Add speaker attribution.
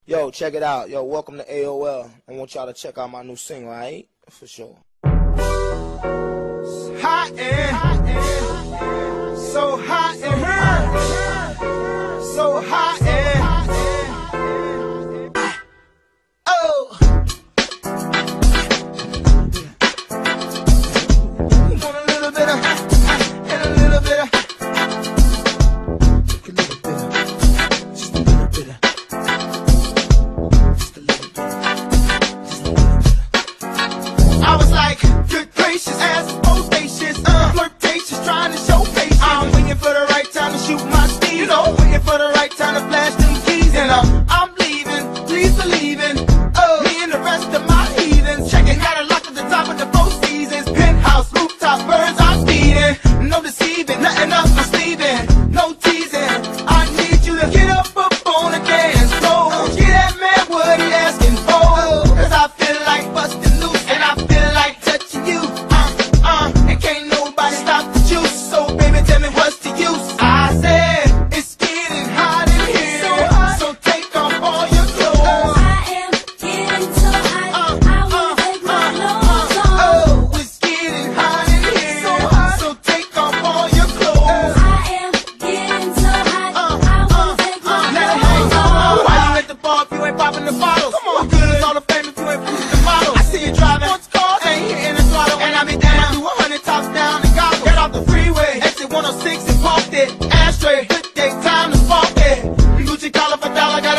Speaker 1: Yo, check it out. Yo, welcome to AOL. I want y'all to check out my new single, alright? For sure.
Speaker 2: Hot and so hot and so hot and oh. You want a little bit of and a little bit of, just a little bit of, just a little bit of, just a little bit of, just a little bit of. I was like, good gracious, ass bodacious, flirtatious, trying to show patience. I'm waiting for the right time to shoot my steam, you know, waiting for the right time to flash them keys, and I'm leaving, please believe in, me and the rest of my heathens, checking out a lock at the top of the Four Seasons, penthouse, rooftop, birds I'm feeding, no deceiving, nothing else I'm sleeving, no teasing, I need you to get up on the dance floor, get that man what he asking for, cause I feel like busting loose, and I feel like touching you, and can't nobody stop the juice, so baby tell me what's the use, I said, it's getting hot in here, so take off all your clothes,
Speaker 3: I am getting so hot, I wanna take my clothes off.
Speaker 2: oh, it's getting hot in here, so take off all your clothes,
Speaker 3: I am getting so hot, I wanna take my
Speaker 2: let it
Speaker 3: clothes
Speaker 2: hang
Speaker 3: off.
Speaker 2: on, why you at the bar if you ain't popping the bottles, what good is all the fame if you ain't boosting the models, I see you driving, sports cars, ain't hitting the throttle, and I be down, do 100 tops down and gobble, get off the freeway, exit 106 and parked it, ashtray, good day, time to spark it, Gucci collar for dollar, got